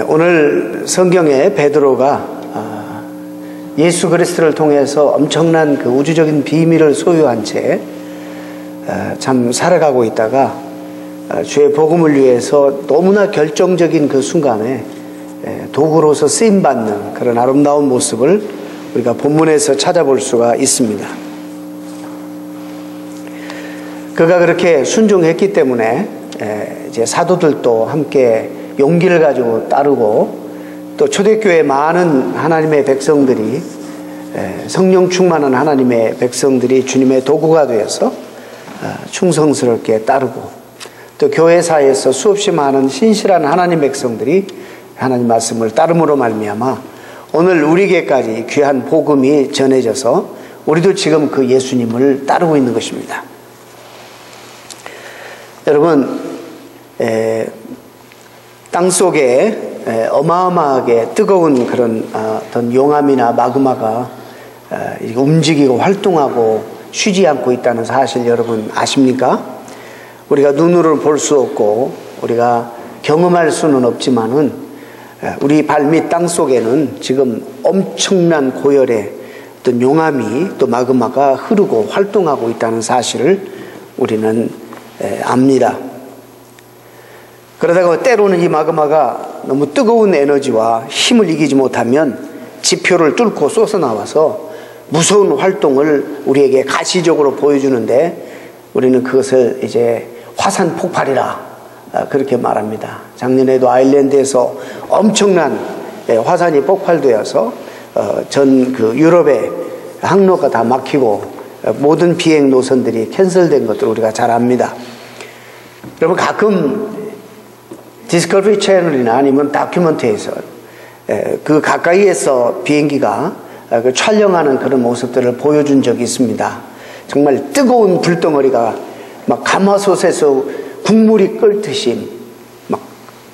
오늘 성경에 베드로가 예수 그리스도를 통해서 엄청난 그 우주적인 비밀을 소유한 채 참 살아가고 있다가 주의 복음을 위해서 너무나 결정적인 그 순간에 도구로서 쓰임받는 그런 아름다운 모습을 우리가 본문에서 찾아볼 수가 있습니다. 그가 그렇게 순종했기 때문에 이제 사도들도 함께 용기를 가지고 따르고 또 초대교회 많은 하나님의 백성들이 성령 충만한 하나님의 백성들이 주님의 도구가 되어서 충성스럽게 따르고 또 교회사에서 수없이 많은 신실한 하나님 백성들이 하나님 말씀을 따름으로 말미암아 오늘 우리에게까지 귀한 복음이 전해져서 우리도 지금 그 예수님을 따르고 있는 것입니다. 여러분, 땅속에 어마어마하게 뜨거운 그런 어떤 용암이나 마그마가 움직이고 활동하고 쉬지 않고 있다는 사실 여러분 아십니까? 우리가 눈으로 볼 수 없고 우리가 경험할 수는 없지만은 우리 발밑 땅속에는 지금 엄청난 고열의 어떤 용암이 또 마그마가 흐르고 활동하고 있다는 사실을 우리는 압니다. 그러다가 때로는 이 마그마가 너무 뜨거운 에너지와 힘을 이기지 못하면 지표를 뚫고 솟아나와서 무서운 활동을 우리에게 가시적으로 보여주는데 우리는 그것을 이제 화산 폭발이라 그렇게 말합니다. 작년에도 아일랜드에서 엄청난 화산이 폭발되어서 전 그 유럽의 항로가 다 막히고 모든 비행 노선들이 캔슬된 것들 우리가 잘 압니다. 여러분 가끔 디스커버리 채널이나 아니면 다큐멘터리에서 그 가까이에서 비행기가 그 촬영하는 그런 모습들을 보여준 적이 있습니다. 정말 뜨거운 불덩어리가 막 가마솥에서 국물이 끓듯이 막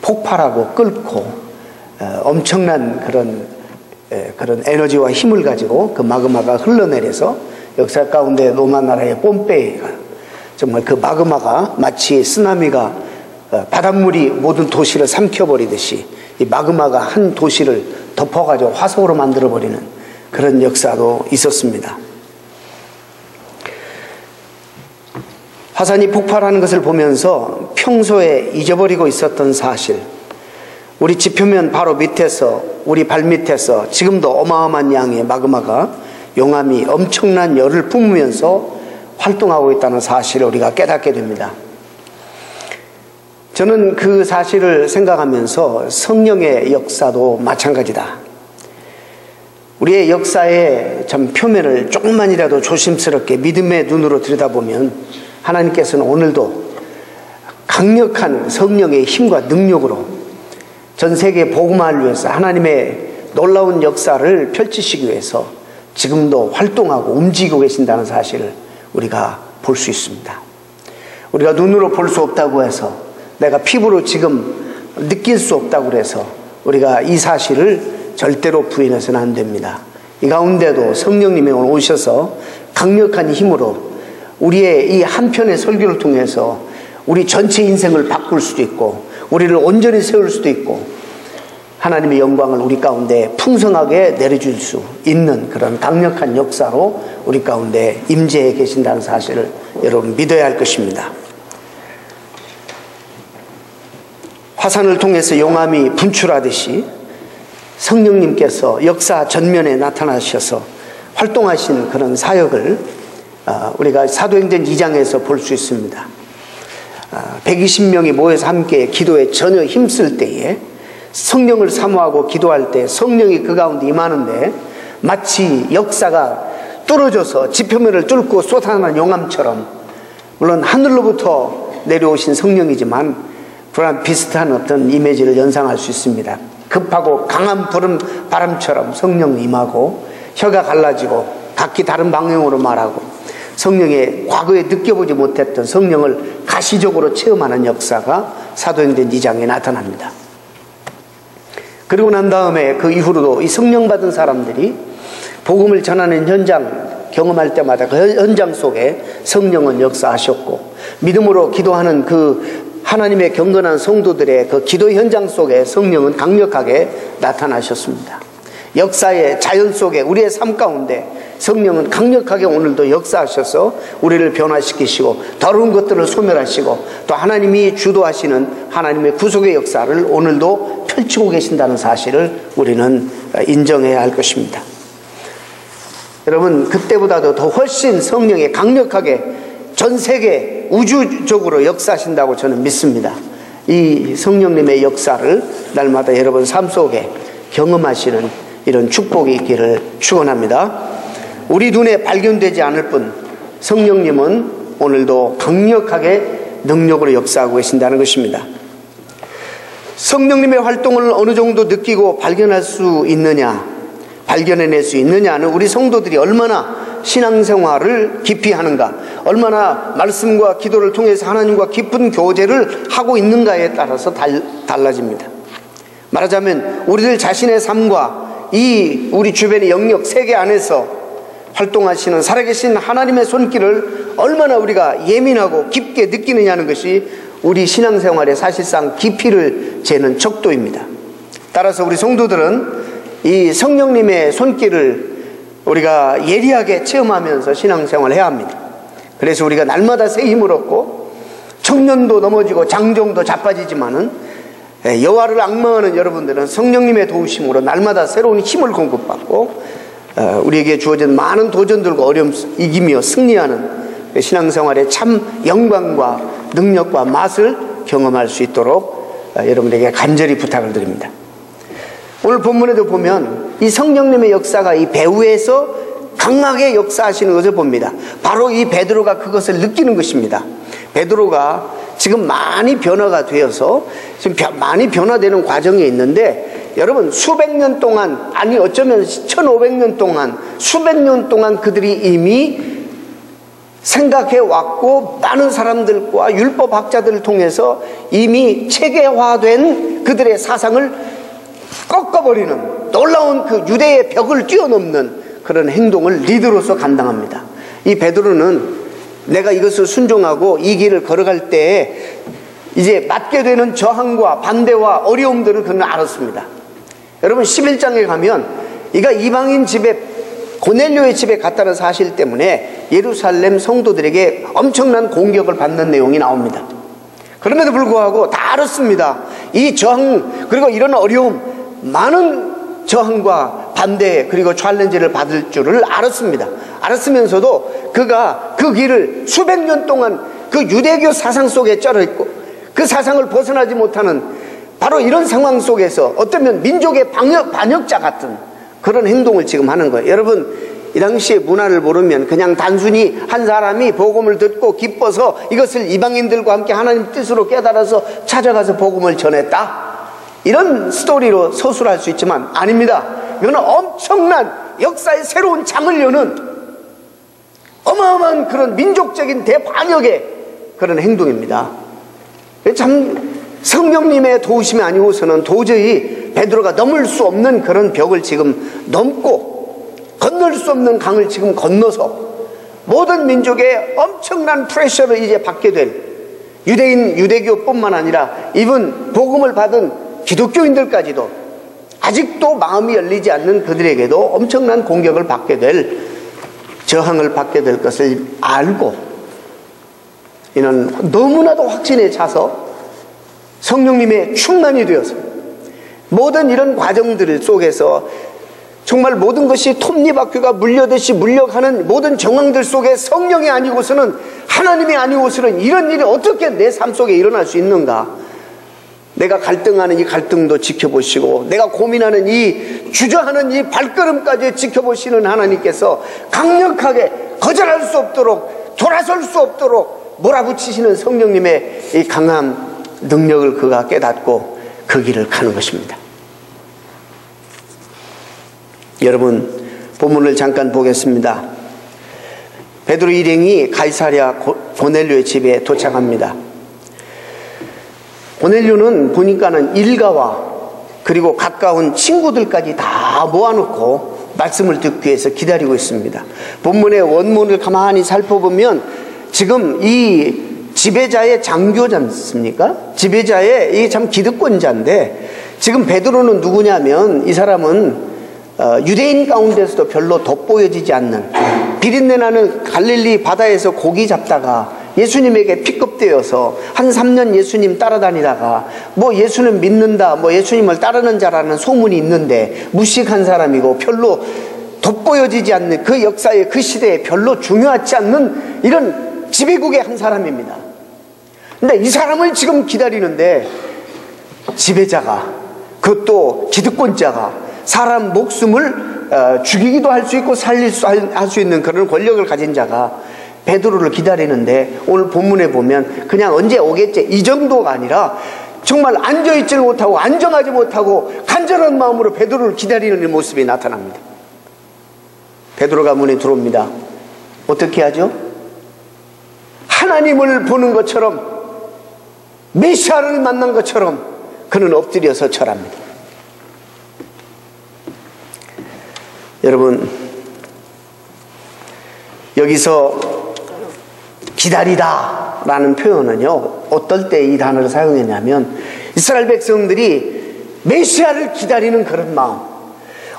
폭발하고 끓고 엄청난 그런 에너지와 힘을 가지고 그 마그마가 흘러내려서 역사 가운데 로마 나라의 폼페이가 정말 그 마그마가 마치 쓰나미가 바닷물이 모든 도시를 삼켜버리듯이 이 마그마가 한 도시를 덮어가지고 화석으로 만들어버리는 그런 역사도 있었습니다. 화산이 폭발하는 것을 보면서 평소에 잊어버리고 있었던 사실, 우리 지표면 바로 밑에서 우리 발밑에서 지금도 어마어마한 양의 마그마가 용암이 엄청난 열을 뿜으면서 활동하고 있다는 사실을 우리가 깨닫게 됩니다. 저는 그 사실을 생각하면서 성령의 역사도 마찬가지다. 우리의 역사의 참 표면을 조금만이라도 조심스럽게 믿음의 눈으로 들여다보면 하나님께서는 오늘도 강력한 성령의 힘과 능력으로 전 세계 복음화를 위해서 하나님의 놀라운 역사를 펼치시기 위해서 지금도 활동하고 움직이고 계신다는 사실을 우리가 볼 수 있습니다. 우리가 눈으로 볼 수 없다고 해서 내가 피부로 지금 느낄 수 없다고 해서 우리가 이 사실을 절대로 부인해서는 안 됩니다. 이 가운데도 성령님이 오셔서 강력한 힘으로 우리의 이 한편의 설교를 통해서 우리 전체 인생을 바꿀 수도 있고 우리를 온전히 세울 수도 있고 하나님의 영광을 우리 가운데 풍성하게 내려줄 수 있는 그런 강력한 역사로 우리 가운데 임재해 계신다는 사실을 여러분 믿어야 할 것입니다. 화산을 통해서 용암이 분출하듯이 성령님께서 역사 전면에 나타나셔서 활동하시는 그런 사역을 우리가 사도행전 2장에서 볼 수 있습니다. 120명이 모여서 함께 기도에 전혀 힘쓸 때에 성령을 사모하고 기도할 때 성령이 그 가운데 임하는데 마치 역사가 뚫어져서 지표면을 뚫고 쏟아나는 용암처럼 물론 하늘로부터 내려오신 성령이지만 그런 비슷한 어떤 이미지를 연상할 수 있습니다. 급하고 강한 바람처럼 성령이 임하고 혀가 갈라지고 각기 다른 방향으로 말하고 성령의 과거에 느껴보지 못했던 성령을 가시적으로 체험하는 역사가 사도행전 2장에 나타납니다. 그리고 난 다음에 그 이후로도 이 성령 받은 사람들이 복음을 전하는 현장 경험할 때마다 그 현장 속에 성령은 역사하셨고 믿음으로 기도하는 그 하나님의 경건한 성도들의 그 기도 현장 속에 성령은 강력하게 나타나셨습니다. 역사의 자연 속에 우리의 삶 가운데 성령은 강력하게 오늘도 역사하셔서 우리를 변화시키시고 더러운 것들을 소멸하시고 또 하나님이 주도하시는 하나님의 구속의 역사를 오늘도 펼치고 계신다는 사실을 우리는 인정해야 할 것입니다. 여러분, 그때보다도 더 훨씬 성령이 강력하게 전 세계 우주적으로 역사하신다고 저는 믿습니다. 이 성령님의 역사를 날마다 여러분 삶 속에 경험하시는 이런 축복이 있기를 축원합니다. 우리 눈에 발견되지 않을 뿐 성령님은 오늘도 강력하게 능력으로 역사하고 계신다는 것입니다. 성령님의 활동을 어느 정도 느끼고 발견할 수 있느냐, 발견해낼 수 있느냐는 우리 성도들이 얼마나 신앙생활을 깊이 하는가, 얼마나 말씀과 기도를 통해서 하나님과 깊은 교제를 하고 있는가에 따라서 달라집니다. 말하자면 우리들 자신의 삶과 이 우리 주변의 영역 세계 안에서 활동하시는 살아계신 하나님의 손길을 얼마나 우리가 예민하고 깊게 느끼느냐는 것이 우리 신앙생활의 사실상 깊이를 재는 척도입니다. 따라서 우리 성도들은 이 성령님의 손길을 우리가 예리하게 체험하면서 신앙생활을 해야 합니다. 그래서 우리가 날마다 새 힘을 얻고 청년도 넘어지고 장정도 자빠지지만은 여호와를 앙망하는 여러분들은 성령님의 도우심으로 날마다 새로운 힘을 공급받고 우리에게 주어진 많은 도전들과 어려움 이기며 승리하는 신앙생활의 참 영광과 능력과 맛을 경험할 수 있도록 여러분에게 간절히 부탁을 드립니다. 오늘 본문에도 보면 이 성령님의 역사가 이 배후에서 강하게 역사하시는 것을 봅니다. 바로 이 베드로가 그것을 느끼는 것입니다. 베드로가 지금 많이 변화가 되어서 지금 많이 변화되는 과정에 있는데 여러분 수백 년 동안, 아니 어쩌면 1500년 동안, 수백 년 동안 그들이 이미 생각해 왔고 많은 사람들과 율법학자들을 통해서 이미 체계화된 그들의 사상을 꺾어버리는 놀라운 그 유대의 벽을 뛰어넘는 그런 행동을 리더로서 감당합니다. 이 베드로는 내가 이것을 순종하고 이 길을 걸어갈 때에 이제 맞게 되는 저항과 반대와 어려움들을 그는 알았습니다. 여러분 11장에 가면 이가 이방인 집에 고넬료의 집에 갔다는 사실 때문에 예루살렘 성도들에게 엄청난 공격을 받는 내용이 나옵니다. 그럼에도 불구하고 다 알았습니다. 이 저항 그리고 이런 어려움, 많은 저항과 반대 그리고 챌린지를 받을 줄을 알았습니다. 알았으면서도 그가 그 길을 수백 년 동안 그 유대교 사상 속에 쩔어 있고 그 사상을 벗어나지 못하는 바로 이런 상황 속에서 어쩌면 민족의 반역자 같은 그런 행동을 지금 하는 거예요. 여러분 이 당시의 문화를 모르면 그냥 단순히 한 사람이 복음을 듣고 기뻐서 이것을 이방인들과 함께 하나님 뜻으로 깨달아서 찾아가서 복음을 전했다, 이런 스토리로 서술할 수 있지만 아닙니다. 이거는 엄청난 역사의 새로운 장을 여는 어마어마한 그런 민족적인 대반역의 그런 행동입니다. 참 성령님의 도우심이 아니고서는 도저히 베드로가 넘을 수 없는 그런 벽을 지금 넘고 건널 수 없는 강을 지금 건너서 모든 민족의 엄청난 프레셔를 이제 받게 될 유대교뿐만 아니라 이분 복음을 받은 기독교인들까지도 아직도 마음이 열리지 않는 그들에게도 엄청난 공격을 받게 될, 저항을 받게 될 것을 알고 이는 너무나도 확신에 차서 성령님의 충만이 되어서 모든 이런 과정들 속에서 정말 모든 것이 톱니바퀴가 물려듯이 물려가는 모든 정황들 속에 성령이 아니고서는, 하나님이 아니고서는 이런 일이 어떻게 내 삶 속에 일어날 수 있는가. 내가 갈등하는 이 갈등도 지켜보시고 내가 고민하는 이 주저하는 이 발걸음까지 지켜보시는 하나님께서 강력하게 거절할 수 없도록, 돌아설 수 없도록 몰아붙이시는 성령님의 이 강한 능력을 그가 깨닫고 그 길을 가는 것입니다. 여러분 본문을 잠깐 보겠습니다. 베드로 일행이 가이사랴 고넬료의 집에 도착합니다. 고넬료는 보니까는 일가와 그리고 가까운 친구들까지 다 모아놓고 말씀을 듣기 위해서 기다리고 있습니다. 본문의 원문을 가만히 살펴보면 지금 이 지배자의 장교지 않습니까? 지배자의 이게 참 기득권자인데, 지금 베드로는 누구냐면 이 사람은 유대인 가운데서도 별로 돋보여지지 않는, 비린내 나는 갈릴리 바다에서 고기 잡다가 예수님에게 픽업되어서 한 3년 예수님 따라다니다가 뭐 예수는 믿는다, 뭐 예수님을 따르는 자라는 소문이 있는데 무식한 사람이고 별로 돋보여지지 않는, 그 역사에 그 시대에 별로 중요하지 않는 이런 지배국의 한 사람입니다. 근데 이 사람을 지금 기다리는데 지배자가, 그것도 기득권자가 사람 목숨을 죽이기도 할 수 있고 살릴 수 있는 그런 권력을 가진 자가 베드로를 기다리는데, 오늘 본문에 보면 그냥 언제 오겠지 이 정도가 아니라 정말 앉아있지 못하고 안정하지 못하고 간절한 마음으로 베드로를 기다리는 모습이 나타납니다. 베드로가 문에 들어옵니다. 어떻게 하죠? 하나님을 보는 것처럼, 메시아를 만난 것처럼 그는 엎드려서 절합니다. 여러분, 여기서 기다리다 라는 표현은요, 어떨 때 이 단어를 사용했냐면 이스라엘 백성들이 메시아를 기다리는 그런 마음,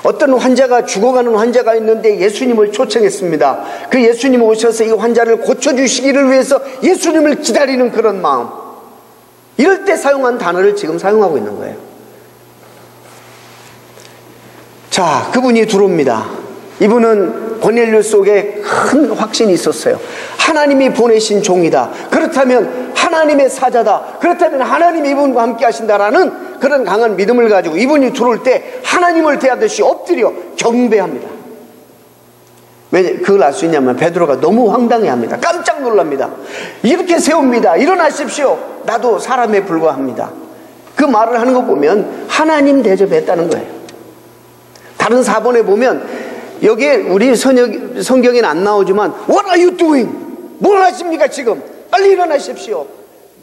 어떤 환자가, 죽어가는 환자가 있는데 예수님을 초청했습니다. 그 예수님 오셔서 이 환자를 고쳐주시기를 위해서 예수님을 기다리는 그런 마음, 이럴 때 사용한 단어를 지금 사용하고 있는 거예요. 자, 그분이 들어옵니다. 이분은 고넬료 속에 큰 확신이 있었어요. 하나님이 보내신 종이다, 그렇다면 하나님의 사자다, 그렇다면 하나님이 이분과 함께 하신다라는 그런 강한 믿음을 가지고 이분이 들어올 때 하나님을 대하듯이 엎드려 경배합니다. 왜 그걸 알 수 있냐면 베드로가 너무 황당해합니다. 깜짝 놀랍니다. 이렇게 세웁니다. 일어나십시오. 나도 사람에 불과합니다. 그 말을 하는 거 보면 하나님 대접했다는 거예요. 다른 사본에 보면, 여기에 우리 성경에는 안 나오지만 What are you doing? 뭘 하십니까 지금? 빨리 일어나십시오.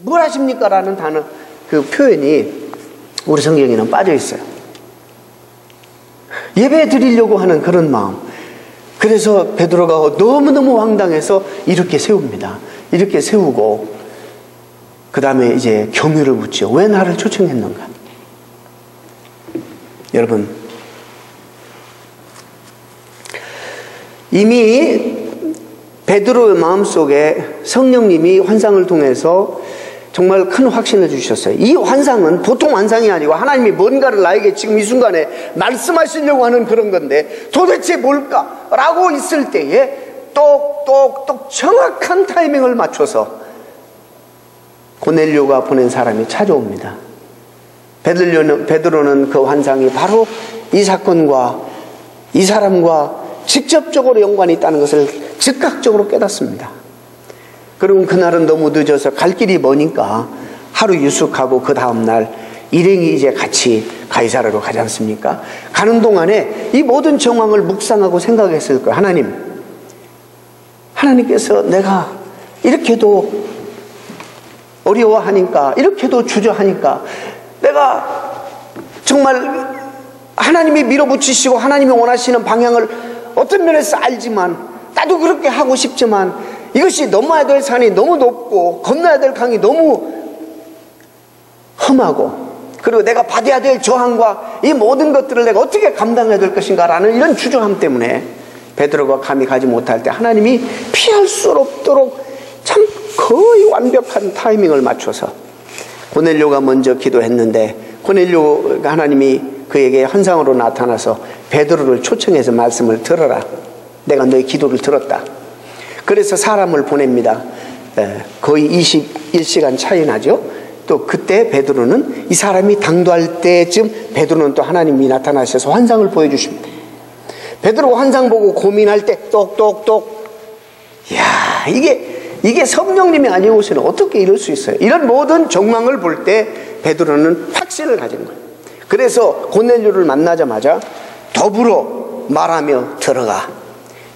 뭘 하십니까? 라는 단어, 그 표현이 우리 성경에는 빠져 있어요. 예배 드리려고 하는 그런 마음. 그래서 베드로가 너무너무 황당해서 이렇게 세웁니다. 이렇게 세우고 그 다음에 이제 경유를 묻죠. 왜 나를 초청했는가? 여러분, 이미 베드로의 마음속에 성령님이 환상을 통해서 정말 큰 확신을 주셨어요. 이 환상은 보통 환상이 아니고 하나님이 뭔가를 나에게 지금 이 순간에 말씀하시려고 하는 그런 건데 도대체 뭘까? 라고 있을 때에 똑똑똑 정확한 타이밍을 맞춰서 고넬료가 보낸 사람이 찾아옵니다. 베드로는 그 환상이 바로 이 사건과 이 사람과 직접적으로 연관이 있다는 것을 즉각적으로 깨닫습니다. 그러면 그날은 너무 늦어서 갈 길이 머니까 하루 유숙하고 그 다음날 일행이 이제 같이 가이사랴로 가지 않습니까? 가는 동안에 이 모든 정황을 묵상하고 생각했을 거예요. 하나님께서 내가 이렇게도 어려워하니까, 이렇게도 주저하니까, 내가 정말 하나님이 밀어붙이시고 하나님이 원하시는 방향을 어떤 면에서 알지만, 나도 그렇게 하고 싶지만 이것이 넘어야 될 산이 너무 높고 건너야 될 강이 너무 험하고, 그리고 내가 받아야 될 저항과 이 모든 것들을 내가 어떻게 감당해야 될 것인가 라는 이런 주저함 때문에 베드로가 감히 가지 못할 때 하나님이 피할 수 없도록 참 거의 완벽한 타이밍을 맞춰서 고넬료가 먼저 기도했는데, 고넬료가 하나님이 그에게 환상으로 나타나서 베드로를 초청해서 말씀을 들어라, 내가 너의 기도를 들었다. 그래서 사람을 보냅니다. 거의 21시간 차이 나죠. 또 그때 베드로는, 이 사람이 당도할 때쯤 베드로는 또 하나님이 나타나셔서 환상을 보여주십니다. 베드로가 환상 보고 고민할 때 똑똑똑, 이야, 이게 성령님이 아니오시면 어떻게 이럴 수 있어요? 이런 모든 정황을 볼 때 베드로는 확신을 가진 거예요. 그래서 고넬료를 만나자마자 더불어 말하며 들어가.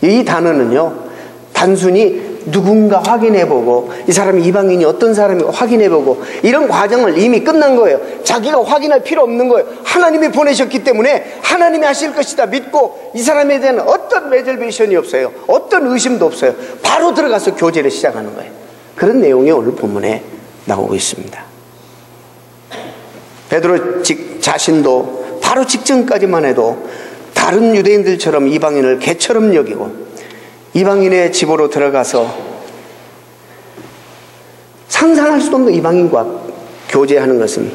이 단어는요, 단순히 누군가 확인해보고 이 사람이 이방인이 어떤 사람인가 확인해보고 이런 과정을 이미 끝난 거예요. 자기가 확인할 필요 없는 거예요. 하나님이 보내셨기 때문에 하나님이 하실 것이다 믿고 이 사람에 대한 어떤 레저베이션이 없어요. 어떤 의심도 없어요. 바로 들어가서 교제를 시작하는 거예요. 그런 내용이 오늘 본문에 나오고 있습니다. 베드로 자신도 바로 직전까지만 해도 다른 유대인들처럼 이방인을 개처럼 여기고 이방인의 집으로 들어가서 상상할 수도 없는 이방인과 교제하는 것은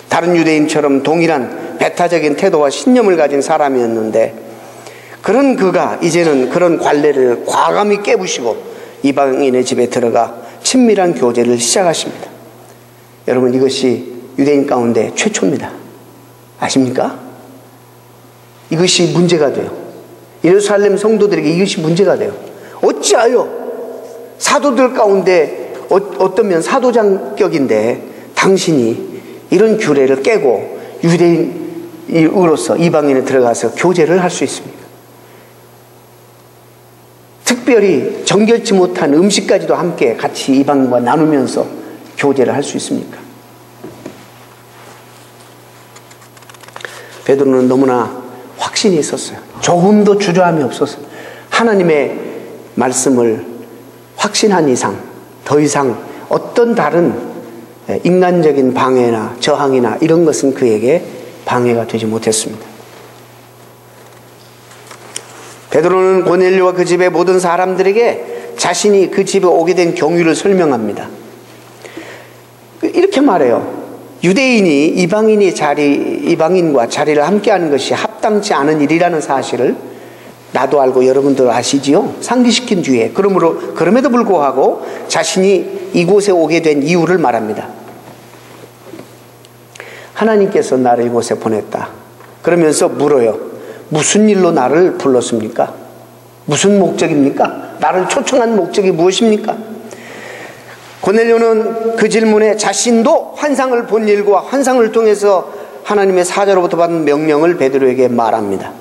다른 유대인처럼 동일한 배타적인 태도와 신념을 가진 사람이었는데, 그런 그가 이제는 그런 관례를 과감히 깨부시고 이방인의 집에 들어가 친밀한 교제를 시작하십니다. 여러분, 이것이 유대인 가운데 최초입니다. 아십니까? 이것이 문제가 돼요. 예루살렘 성도들에게 이것이 문제가 돼요. 어찌하여 사도들 가운데 어떤 면 사도장격인데 당신이 이런 규례를 깨고 유대인으로서 이방인에 들어가서 교제를 할 수 있습니까? 특별히 정결치 못한 음식까지도 함께 같이 이방인과 나누면서 교제를 할 수 있습니까? 베드로는 너무나 확신이 있었어요. 조금도 주저함이 없었어요. 하나님의 말씀을 확신한 이상 더 이상 어떤 다른 인간적인 방해나 저항이나 이런 것은 그에게 방해가 되지 못했습니다. 베드로는 고넬료와 그 집의 모든 사람들에게 자신이 그 집에 오게 된 경위를 설명합니다. 이렇게 말해요. 유대인이 이방인과 자리를 함께하는 것이 합당치 않은 일이라는 사실을 나도 알고 여러분들 아시지요? 상기시킨 뒤에 그럼에도 불구하고 자신이 이곳에 오게 된 이유를 말합니다. 하나님께서 나를 이곳에 보냈다. 그러면서 물어요. 무슨 일로 나를 불렀습니까? 무슨 목적입니까? 나를 초청한 목적이 무엇입니까? 고넬료는 그 질문에 자신도 환상을 본 일과 환상을 통해서 하나님의 사자로부터 받은 명령을 베드로에게 말합니다.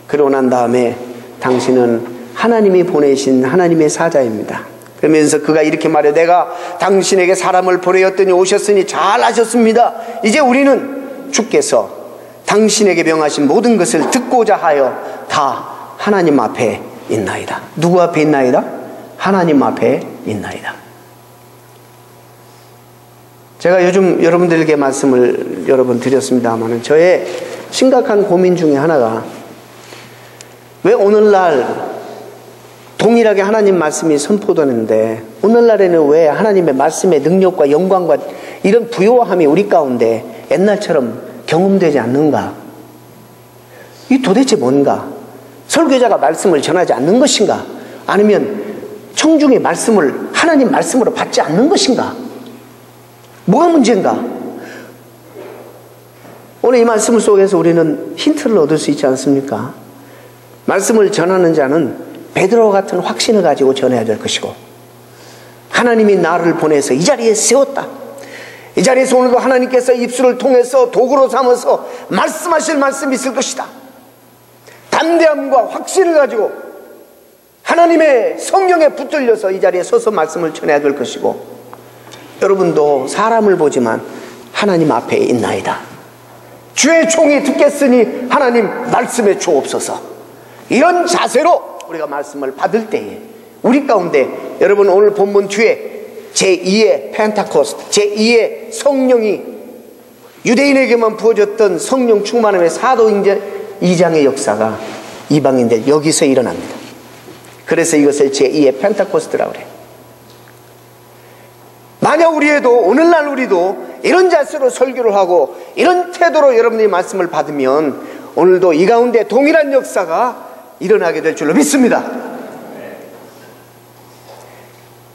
그러고 난 다음에 당신은 하나님이 보내신 하나님의 사자입니다. 그러면서 그가 이렇게 말해요. 내가 당신에게 사람을 보내었더니 오셨으니 잘하셨습니다. 이제 우리는 주께서 당신에게 명하신 모든 것을 듣고자 하여 다 하나님 앞에 있나이다. 누구 앞에 있나이다? 하나님 앞에 있나이다. 제가 요즘 여러분들에게 말씀을 여러 번 드렸습니다만 저의 심각한 고민 중에 하나가 왜 오늘날 동일하게 하나님 말씀이 선포되는데 오늘날에는 왜 하나님의 말씀의 능력과 영광과 이런 부요함이 우리 가운데 옛날처럼 경험되지 않는가? 이 도대체 뭔가? 설교자가 말씀을 전하지 않는 것인가? 아니면 청중의 말씀을 하나님 말씀으로 받지 않는 것인가? 뭐가 문제인가? 오늘 이 말씀 속에서 우리는 힌트를 얻을 수 있지 않습니까? 말씀을 전하는 자는 베드로와 같은 확신을 가지고 전해야 될 것이고, 하나님이 나를 보내서 이 자리에 세웠다. 이 자리에서 오늘도 하나님께서 입술을 통해서 도구로 삼아서 말씀하실 말씀이 있을 것이다. 담대함과 확신을 가지고 하나님의 성령에 붙들려서 이 자리에 서서 말씀을 전해야 될 것이고, 여러분도 사람을 보지만 하나님 앞에 있나이다. 주의 종이 듣겠으니 하나님 말씀에 주옵소서. 이런 자세로 우리가 말씀을 받을 때에 우리 가운데, 여러분 오늘 본문 뒤에 제2의 펜타코스트, 제2의 성령이 유대인에게만 부어졌던 성령 충만함의 사도행전 2장의 역사가 이방인들 여기서 일어납니다. 그래서 이것을 제2의 펜타코스트라고 그래요. 만약 오늘날 우리도 이런 자세로 설교를 하고 이런 태도로 여러분들이 말씀을 받으면 오늘도 이 가운데 동일한 역사가 일어나게 될 줄로 믿습니다.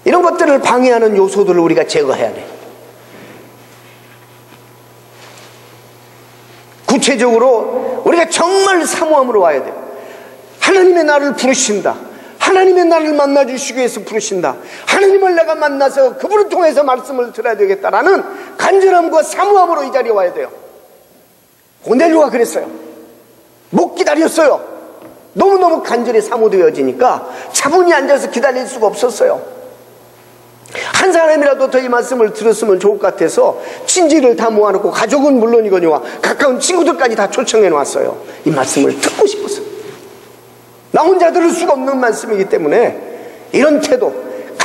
이런 것들을 방해하는 요소들을 우리가 제거해야 돼요. 구체적으로 우리가 정말 사모함으로 와야 돼요. 하나님의 나를 부르신다. 하나님의 나를 만나주시기 위해서 부르신다. 하나님을 내가 만나서 그분을 통해서 말씀을 들어야 되겠다라는 간절함과 사모함으로 이 자리에 와야 돼요. 고넬료가 그랬어요. 못 기다렸어요. 너무너무 간절히 사모되어지니까 차분히 앉아서 기다릴 수가 없었어요. 한 사람이라도 더 이 말씀을 들었으면 좋을 것 같아서 친지를 다 모아놓고 가족은 물론이거니와 가까운 친구들까지 다 초청해 놨어요. 이 말씀을 듣고 싶었어요. 나 혼자 들을 수가 없는 말씀이기 때문에 이런 태도,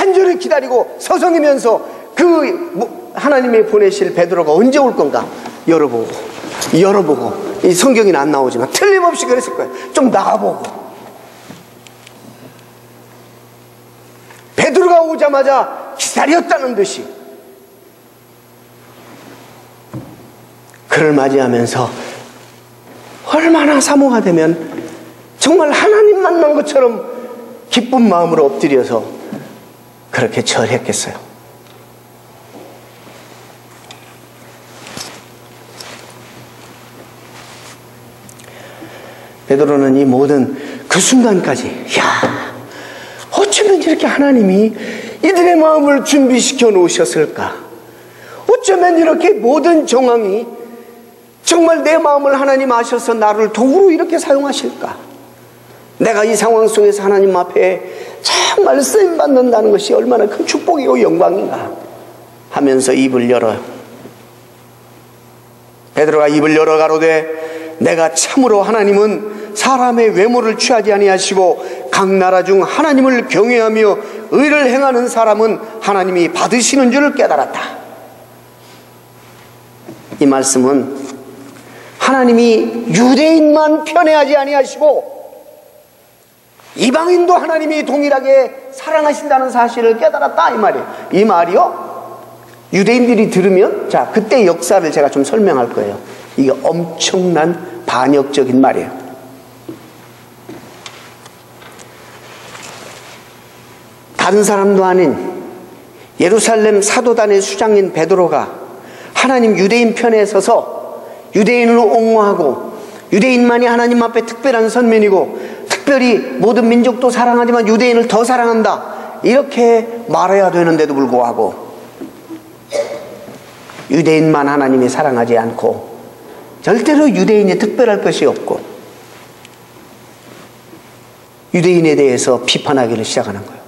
간절히 기다리고 서성이면서 하나님이 보내실 베드로가 언제 올 건가 열어보고 이 성경에는 안 나오지만 틀림없이 그랬을 거예요. 좀 나가보고. 베드로가 오자마자 기다렸다는 듯이 그를 맞이하면서 얼마나 사모가 되면 정말 하나님 만난 것처럼 기쁜 마음으로 엎드려서 그렇게 절했겠어요. 베드로는 이 모든 그 순간까지 어쩌면 이렇게 하나님이 이들의 마음을 준비시켜 놓으셨을까? 어쩌면 이렇게 모든 정황이 정말 내 마음을 하나님 아셔서 나를 도구로 이렇게 사용하실까? 내가 이 상황 속에서 하나님 앞에 정말 쓰임받는다는 것이 얼마나 큰 축복이고 영광인가 하면서 입을 열어요. 베드로가 입을 열어 가로되 내가 참으로 하나님은 사람의 외모를 취하지 아니하시고 각 나라 중 하나님을 경외하며 의를 행하는 사람은 하나님이 받으시는 줄을 깨달았다. 이 말씀은 하나님이 유대인만 편애하지 아니하시고 이방인도 하나님이 동일하게 사랑하신다는 사실을 깨달았다 이 말이에요. 이 말이요 유대인들이 들으면 그때 역사를 제가 좀 설명할 거예요. 이게 엄청난 반역적인 말이에요. 다른 사람도 아닌 예루살렘 사도단의 수장인 베드로가 하나님 유대인 편에 서서 유대인을 옹호하고 유대인만이 하나님 앞에 특별한 선민이고 특별히 모든 민족도 사랑하지만 유대인을 더 사랑한다 이렇게 말해야 되는데도 불구하고 유대인만 하나님이 사랑하지 않고 절대로 유대인이 특별할 것이 없고 유대인에 대해서 비판하기를 시작하는 거예요.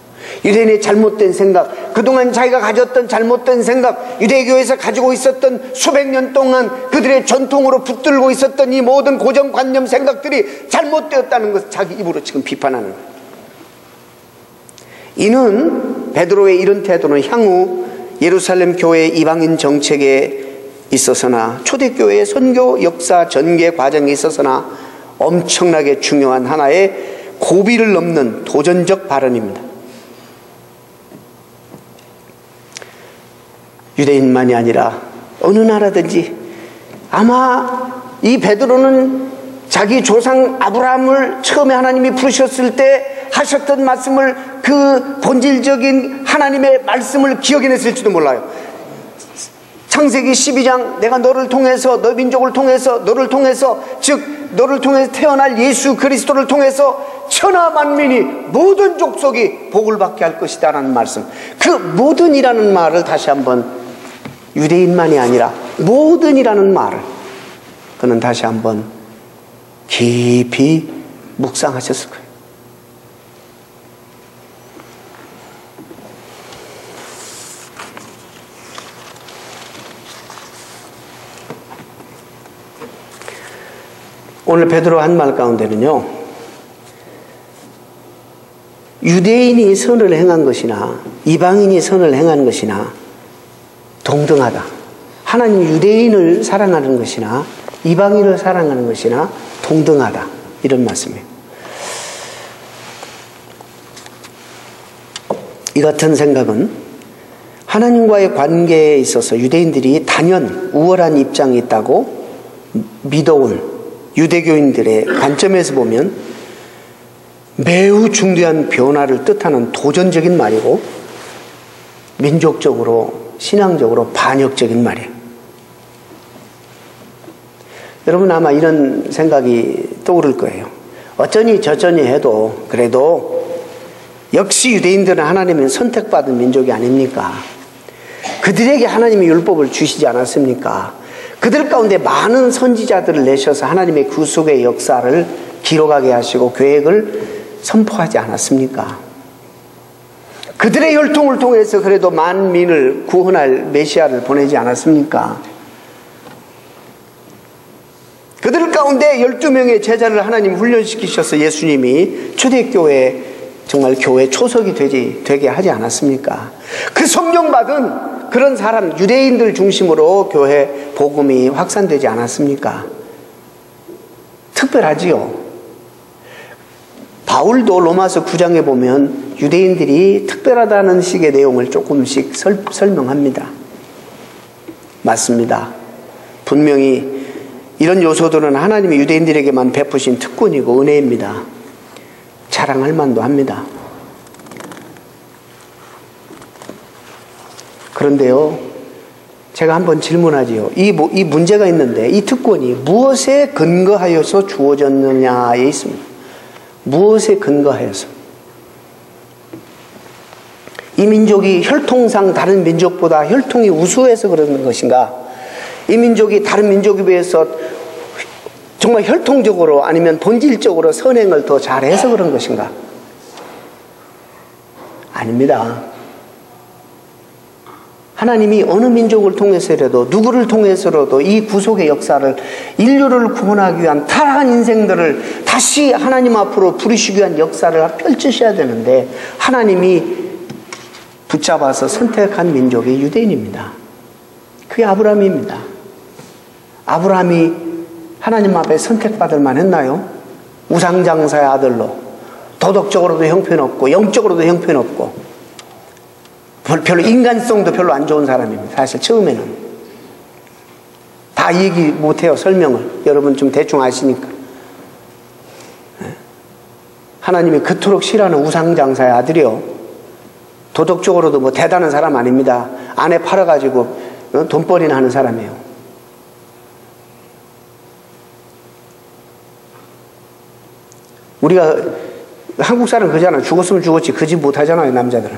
유대인의 잘못된 생각, 그동안 자기가 가졌던 잘못된 생각, 유대교에서 가지고 있었던 수백 년 동안 그들의 전통으로 붙들고 있었던 이 모든 고정관념 생각들이 잘못되었다는 것을 자기 입으로 지금 비판하는 거예요. 이는 베드로의 이런 태도는 향후 예루살렘 교회의 이방인 정책에 있어서나 초대교회의 선교 역사 전개 과정에 있어서나 엄청나게 중요한 하나의 고비를 넘는 도전적 발언입니다. 유대인만이 아니라 어느 나라든지 아마 이 베드로는 자기 조상 아브라함을 처음에 하나님이 부르셨을 때 하셨던 말씀을 그 본질적인 하나님의 말씀을 기억해냈을지도 몰라요. 창세기 12장 내가 너를 통해서 너 민족을 통해서 너를 통해서 즉 너를 통해서 태어날 예수 그리스도를 통해서 천하 만민이 모든 족속이 복을 받게 할 것이다 라는 말씀, 그 모든이라는 말을 다시 한번 유대인만이 아니라 모든이라는 말을 그는 다시 한번 깊이 묵상하셨을 거예요. 오늘 베드로 한 말 가운데는요, 유대인이 선을 행한 것이나 이방인이 선을 행한 것이나 동등하다. 하나님 유대인을 사랑하는 것이나 이방인을 사랑하는 것이나 동등하다. 이런 말씀이에요. 이 같은 생각은 하나님과의 관계에 있어서 유대인들이 단연 우월한 입장이 있다고 믿어온 유대교인들의 관점에서 보면 매우 중대한 변화를 뜻하는 도전적인 말이고 민족적으로 신앙적으로 반역적인 말이에요. 여러분 아마 이런 생각이 떠오를 거예요. 어쩌니 저쩌니 해도 그래도 역시 유대인들은 하나님의 선택받은 민족이 아닙니까? 그들에게 하나님이 율법을 주시지 않았습니까? 그들 가운데 많은 선지자들을 내셔서 하나님의 구속의 역사를 기록하게 하시고 계획을 선포하지 않았습니까? 그들의 혈통을 통해서 그래도 만민을 구원할 메시아를 보내지 않았습니까? 그들 가운데 12명의 제자를 하나님 훈련시키셔서 예수님이 초대교회 정말 교회 초석이 되게 하지 않았습니까? 그 성령 받은 그런 사람, 유대인들 중심으로 교회 복음이 확산되지 않았습니까? 특별하지요. 바울도 로마서 9장에 보면 유대인들이 특별하다는 식의 내용을 조금씩 설명합니다. 맞습니다. 분명히 이런 요소들은 하나님이 유대인들에게만 베푸신 특권이고 은혜입니다. 자랑할 만도 합니다. 그런데요, 제가 한번 질문하지요. 이 문제가 있는데 이 특권이 무엇에 근거하여서 주어졌느냐에 있습니다. 무엇에 근거하여서? 이 민족이 혈통상 다른 민족보다 혈통이 우수해서 그러는 것인가? 이 민족이 다른 민족에 비해서 정말 혈통적으로 아니면 본질적으로 선행을 더 잘해서 그런 것인가? 아닙니다. 하나님이 어느 민족을 통해서라도 누구를 통해서라도 이 구속의 역사를 인류를 구원하기 위한 타락한 인생들을 다시 하나님 앞으로 부르시기 위한 역사를 펼치셔야 되는데 하나님이 붙잡아서 선택한 민족이 유대인입니다. 그게 아브라함입니다. 아브라함이 하나님 앞에 선택받을 만했나요? 우상장사의 아들로 도덕적으로도 형편없고 영적으로도 형편없고 별로 인간성도 별로 안 좋은 사람입니다. 사실 처음에는 다 얘기 못해요. 설명을 여러분 좀 대충 아시니까. 하나님이 그토록 싫어하는 우상장사의 아들이요, 도덕적으로도 뭐 대단한 사람 아닙니다. 아내 팔아가지고 돈벌이나 하는 사람이에요. 우리가 한국 사람 그러잖아요. 죽었으면 죽었지 그 집 못하잖아요, 남자들은.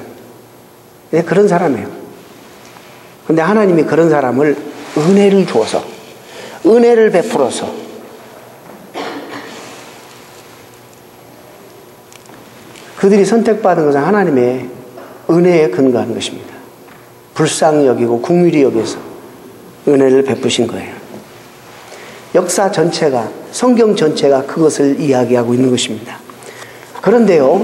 네, 그런 사람이에요. 근데 하나님이 그런 사람을 은혜를 주어서, 은혜를 베풀어서 그들이 선택받은 것은 하나님의 은혜에 근거한 것입니다. 불쌍히 여기고 긍휼히 여겨서 은혜를 베푸신 거예요. 역사 전체가, 성경 전체가 그것을 이야기하고 있는 것입니다. 그런데요,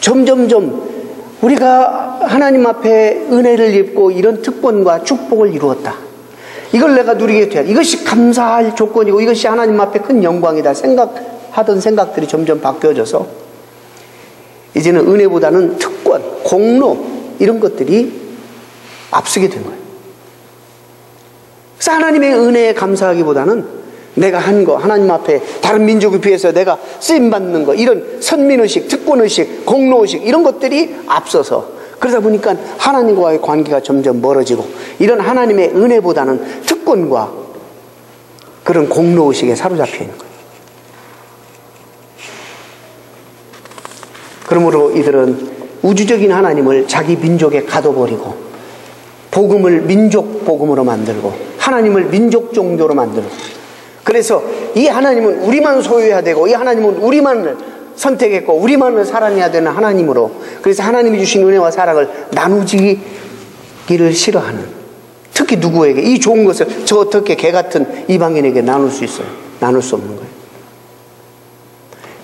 점점점 우리가 하나님 앞에 은혜를 입고 이런 특권과 축복을 이루었다, 이걸 내가 누리게 돼야, 이것이 감사할 조건이고 이것이 하나님 앞에 큰 영광이다 생각하던 생각들이 점점 바뀌어져서 이제는 은혜보다는 특권, 공로 이런 것들이 앞서게 된 거예요. 그래서 하나님의 은혜에 감사하기보다는 내가 한 거, 하나님 앞에 다른 민족에 비해서 내가 쓰임받는 거, 이런 선민의식, 특권의식, 공로의식 이런 것들이 앞서서, 그러다 보니까 하나님과의 관계가 점점 멀어지고 이런 하나님의 은혜보다는 특권과 그런 공로의식에 사로잡혀 있는 거예요. 그러므로 이들은 우주적인 하나님을 자기 민족에 가둬버리고 복음을 민족 복음으로 만들고 하나님을 민족 종교로 만들고, 그래서 이 하나님은 우리만 소유해야 되고 이 하나님은 우리만을 선택했고 우리만을 사랑해야 되는 하나님으로, 그래서 하나님이 주신 은혜와 사랑을 나누기를 싫어하는, 특히 누구에게 이 좋은 것을 저 어떻게 개 같은 이방인에게 나눌 수 있어요? 나눌 수 없는 거예요.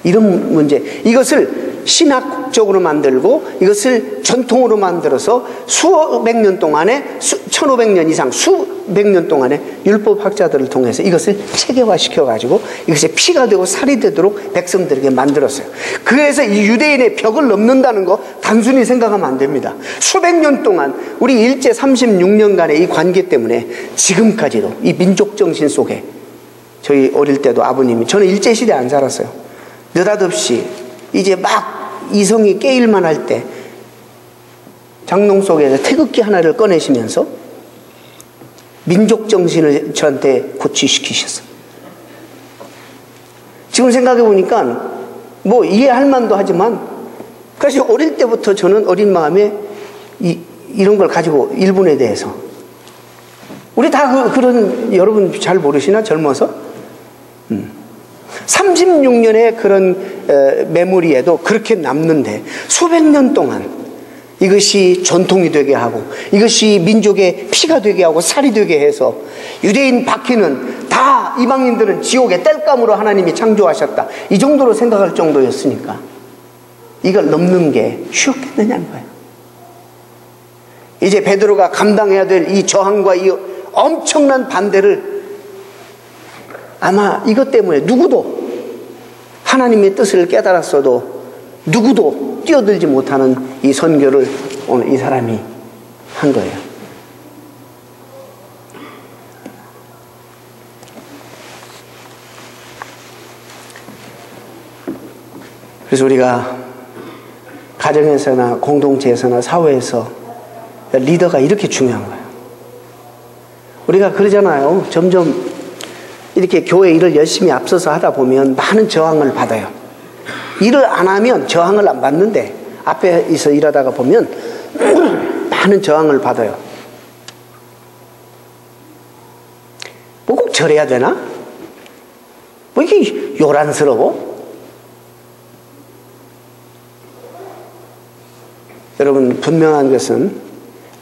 이런 문제, 이것을 신학적으로 만들고 이것을 전통으로 만들어서 수백 년 동안에 1500년 이상 수백 년 동안에 율법학자들을 통해서 이것을 체계화시켜가지고 이것이 피가 되고 살이 되도록 백성들에게 만들었어요. 그래서 이 유대인의 벽을 넘는다는 거 단순히 생각하면 안 됩니다. 수백 년 동안 우리 일제 36년간의 이 관계 때문에 지금까지도 이 민족정신 속에, 저희 어릴 때도 아버님이, 저는 일제시대에 안 살았어요. 느닷없이 이제 막 이성이 깨일만 할 때 장롱 속에서 태극기 하나를 꺼내시면서 민족정신을 저한테 고취시키셨어요. 지금 생각해 보니까 뭐 이해할 만도 하지만 사실 어릴 때부터 저는 어린 마음에 이런 걸 가지고 일본에 대해서, 우리 다 그런, 여러분 잘 모르시나 젊어서? 36년의 그런 메모리에도 그렇게 남는데 수백 년 동안 이것이 전통이 되게 하고 이것이 민족의 피가 되게 하고 살이 되게 해서 유대인 바퀴는 다 이방인들은 지옥의 땔감으로 하나님이 창조하셨다, 이 정도로 생각할 정도였으니까 이걸 넘는 게 쉬웠겠느냐는 거예요. 이제 베드로가 감당해야 될 이 저항과 이 엄청난 반대를 아마 이것 때문에 누구도 하나님의 뜻을 깨달았어도 누구도 뛰어들지 못하는 이 선교를 오늘 이 사람이 한 거예요. 그래서 우리가 가정에서나 공동체에서나 사회에서 리더가 이렇게 중요한 거예요. 우리가 그러잖아요. 점점 이렇게 교회 일을 열심히 앞서서 하다 보면 많은 저항을 받아요. 일을 안 하면 저항을 안 받는데 앞에서 일하다가 보면 많은 저항을 받아요. 뭐 꼭 저래야 되나? 뭐 이게 요란스러워? 여러분, 분명한 것은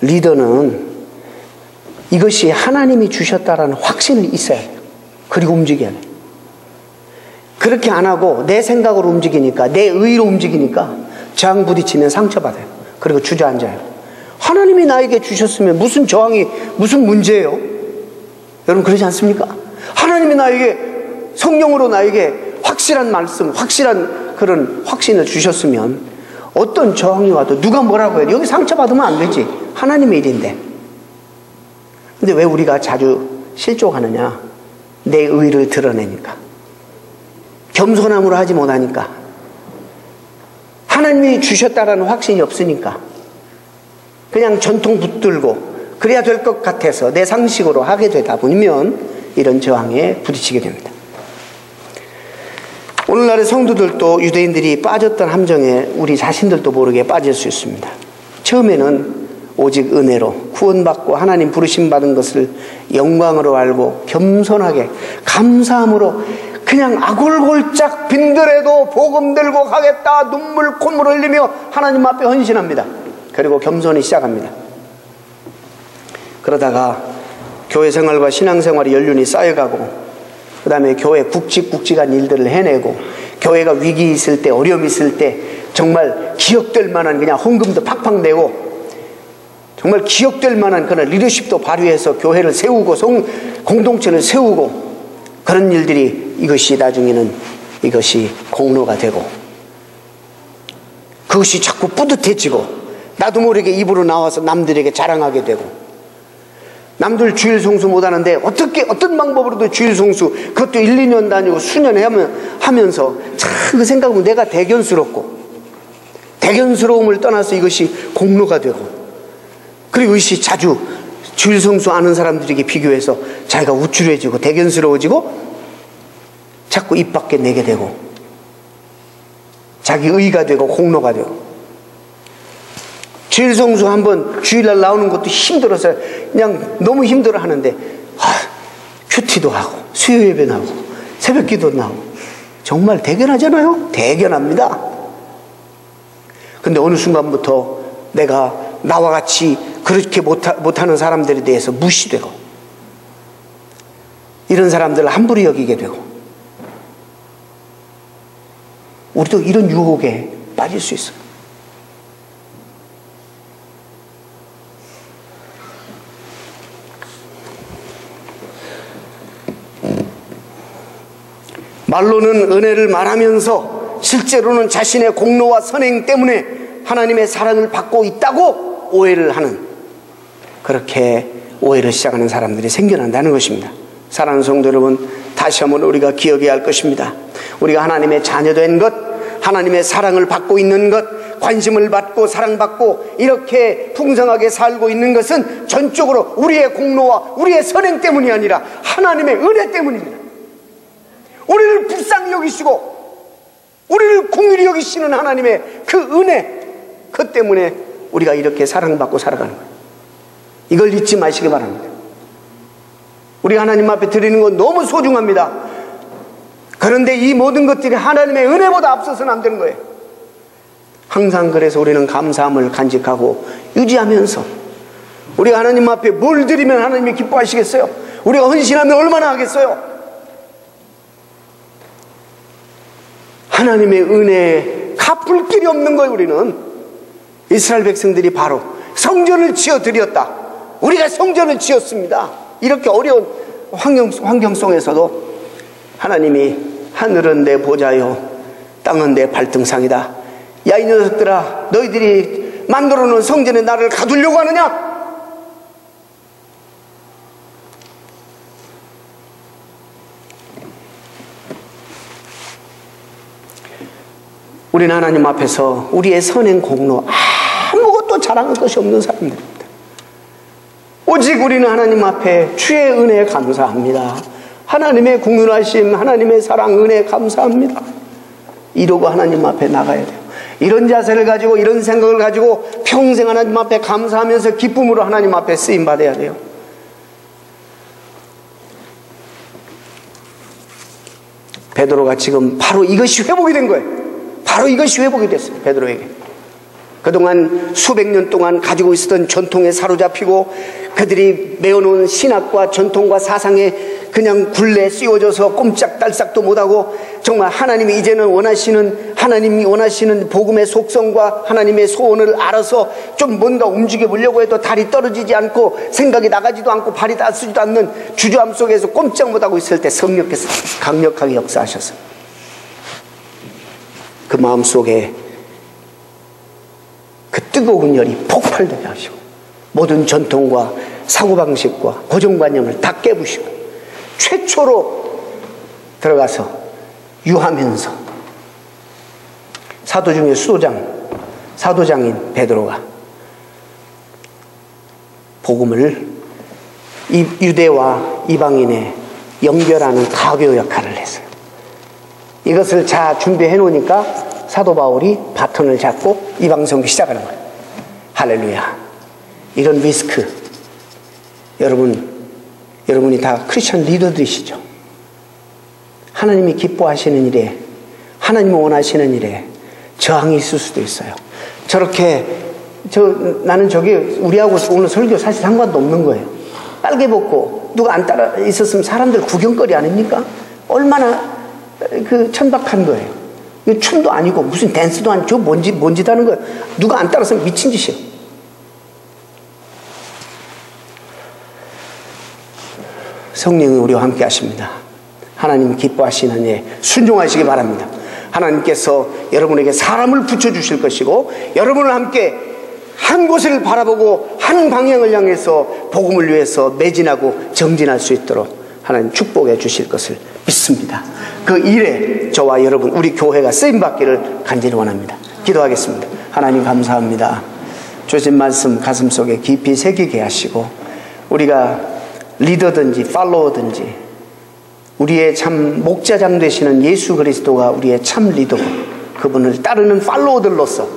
리더는 이것이 하나님이 주셨다라는 확신이 있어야 돼요. 그리고 움직여야 돼요. 그렇게 안 하고 내 생각으로 움직이니까, 내 의로 움직이니까 저항 부딪히면 상처받아요. 그리고 주저앉아요. 하나님이 나에게 주셨으면 무슨 저항이 무슨 문제예요? 여러분 그러지 않습니까? 하나님이 나에게 성령으로 나에게 확실한 말씀, 확실한 그런 확신을 주셨으면 어떤 저항이 와도 누가 뭐라고 해도 여기 상처받으면 안 되지. 하나님의 일인데. 근데 왜 우리가 자주 실족하느냐? 내 의를 드러내니까. 겸손함으로 하지 못하니까. 하나님이 주셨다라는 확신이 없으니까. 그냥 전통 붙들고 그래야 될 것 같아서 내 상식으로 하게 되다 보면 이런 저항에 부딪히게 됩니다. 오늘날의 성도들도 유대인들이 빠졌던 함정에 우리 자신들도 모르게 빠질 수 있습니다. 처음에는 오직 은혜로 구원받고 하나님 부르심 받은 것을 영광으로 알고 겸손하게 감사함으로 그냥 아골골짝 빈들에도 복음 들고 가겠다 눈물 콧물 흘리며 하나님 앞에 헌신합니다. 그리고 겸손히 시작합니다. 그러다가 교회 생활과 신앙생활이 연륜이 쌓여가고 그 다음에 교회 굵직굵직한 일들을 해내고 교회가 위기 있을 때 어려움 있을 때 정말 기억될 만한 그냥 헌금도 팍팍 내고 정말 기억될 만한 그런 리더십도 발휘해서 교회를 세우고 공동체를 세우고 그런 일들이 이것이 나중에는 이것이 공로가 되고 그것이 자꾸 뿌듯해지고 나도 모르게 입으로 나와서 남들에게 자랑하게 되고 남들 주일 성수 못하는데 어떤 방법으로도 주일 성수 그것도 1, 2년 다니고 수년 하면서 참 그 생각하면 내가 대견스럽고 대견스러움을 떠나서 이것이 공로가 되고 그리고 이것이 자주 주일 성수 아는 사람들에게 비교해서 자기가 우쭐해지고 대견스러워지고 자꾸 입 밖에 내게 되고 자기 의가 되고 공로가 되고 주일 성수 한번 주일날 나오는 것도 힘들어서 그냥 너무 힘들어 하는데 큐티도 하고 수요 예배도 하고 새벽 기도도 나오고 정말 대견하잖아요. 대견합니다. 근데 어느 순간부터 내가 나와 같이 그렇게 못하는 사람들에 대해서 무시되고 이런 사람들을 함부로 여기게 되고 우리도 이런 유혹에 빠질 수 있어요. 말로는 은혜를 말하면서 실제로는 자신의 공로와 선행 때문에 하나님의 사랑을 받고 있다고 오해를 하는 그렇게 오해를 시작하는 사람들이 생겨난다는 것입니다. 사랑하는 성도 여러분, 다시 한번 우리가 기억해야 할 것입니다. 우리가 하나님의 자녀된 것, 하나님의 사랑을 받고 있는 것, 관심을 받고 사랑받고 이렇게 풍성하게 살고 있는 것은 전적으로 우리의 공로와 우리의 선행 때문이 아니라 하나님의 은혜 때문입니다. 우리를 불쌍히 여기시고 우리를 긍휼히 여기시는 하나님의 그 은혜, 그 때문에 우리가 이렇게 사랑받고 살아가는 거예요. 이걸 잊지 마시기 바랍니다. 우리가 하나님 앞에 드리는 건 너무 소중합니다. 그런데 이 모든 것들이 하나님의 은혜보다 앞서서는 안 되는 거예요. 항상 그래서 우리는 감사함을 간직하고 유지하면서 우리가 하나님 앞에 뭘 드리면 하나님이 기뻐하시겠어요? 우리가 헌신하면 얼마나 하겠어요? 하나님의 은혜에 갚을 길이 없는 거예요. 우리는 이스라엘 백성들이 바로 성전을 지어 드렸다. 우리가 성전을 지었습니다. 이렇게 어려운 환경 속에서도 하나님이 하늘은 내 보좌요 땅은 내 발등상이다. 야, 이 녀석들아, 너희들이 만들어 놓은 성전에 나를 가두려고 하느냐? 우리는 하나님 앞에서 우리의 선행 공로 아무것도 자랑할 것이 없는 사람들입니다. 오직 우리는 하나님 앞에 주의 은혜에 감사합니다. 하나님의 긍휼하심, 하나님의 사랑, 은혜에 감사합니다. 이러고 하나님 앞에 나가야 돼요. 이런 자세를 가지고, 이런 생각을 가지고 평생 하나님 앞에 감사하면서 기쁨으로 하나님 앞에 쓰임 받아야 돼요. 베드로가 지금 바로 이것이 회복이 된 거예요. 바로 이것이 회복이 됐어요. 베드로에게. 그동안 수백 년 동안 가지고 있었던 전통에 사로잡히고 그들이 메어놓은 신학과 전통과 사상에 그냥 굴레 씌워져서 꼼짝달싹도 못하고 정말 하나님이 이제는 하나님이 원하시는 복음의 속성과 하나님의 소원을 알아서 좀 뭔가 움직여 보려고 해도 다리 떨어지지 않고 생각이 나가지도 않고 발이 닿지도 않는 주저함 속에서 꼼짝 못하고 있을 때 성령께서 강력하게 역사하셔서 그 마음속에 그 뜨거운 열이 폭발되게 하시고 모든 전통과 사고방식과 고정관념을 다 깨부시고 최초로 들어가서 유하면서 사도 중에 사도장인 베드로가 복음을 유대와 이방인에 연결하는 가교 역할을 했어요. 이것을 잘 준비해 놓으니까 사도 바울이 바톤을 잡고 이방선교 시작하는 거예요. 할렐루야. 이런 리스크, 여러분이 다 크리스천 리더들이시죠. 하나님이 기뻐하시는 일에, 하나님이 원하시는 일에 저항이 있을 수도 있어요. 나는 우리하고 오늘 설교 사실 상관도 없는 거예요. 빨개 벗고 누가 안 따라 있었으면 사람들 구경거리 아닙니까? 얼마나 천박한 거예요. 이거 춤도 아니고 무슨 댄스도 아니고 저 뭔짓 하는 거예요. 누가 안 따라서면 미친 짓이에요. 성령이 우리와 함께 하십니다. 하나님 기뻐하시는 일 순종하시기 바랍니다. 하나님께서 여러분에게 사람을 붙여주실 것이고 여러분을 함께 한 곳을 바라보고 한 방향을 향해서 복음을 위해서 매진하고 정진할 수 있도록 하나님 축복해 주실 것을 믿습니다. 그 일에 저와 여러분 우리 교회가 쓰임받기를 간절히 원합니다. 기도하겠습니다. 하나님 감사합니다. 주신 말씀 가슴속에 깊이 새기게 하시고 우리가 리더든지 팔로워든지 우리의 참 목자장 되시는 예수 그리스도가 우리의 참 리더고 그분을 따르는 팔로워들로서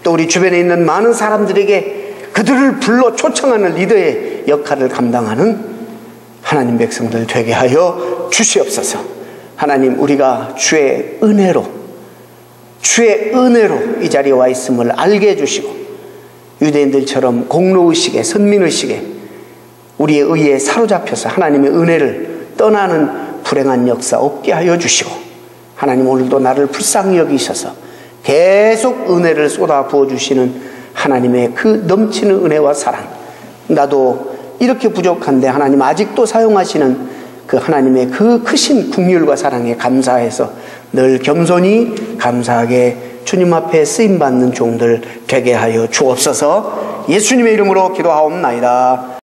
또 우리 주변에 있는 많은 사람들에게 그들을 불러 초청하는 리더의 역할을 감당하는 하나님 백성들 되게 하여 주시옵소서. 하나님 우리가 주의 은혜로 이 자리에 와 있음을 알게 해주시고 유대인들처럼 공로의식에 선민의식에 우리의 의에 사로잡혀서 하나님의 은혜를 떠나는 불행한 역사 없게 하여 주시고 하나님 오늘도 나를 불쌍히 여기셔서 계속 은혜를 쏟아 부어주시는 하나님의 그 넘치는 은혜와 사랑 나도 이렇게 부족한데 하나님 아직도 사용하시는 그 하나님의 그 크신 긍휼과 사랑에 감사해서 늘 겸손히 감사하게 주님 앞에 쓰임받는 종들 되게 하여 주옵소서. 예수님의 이름으로 기도하옵나이다.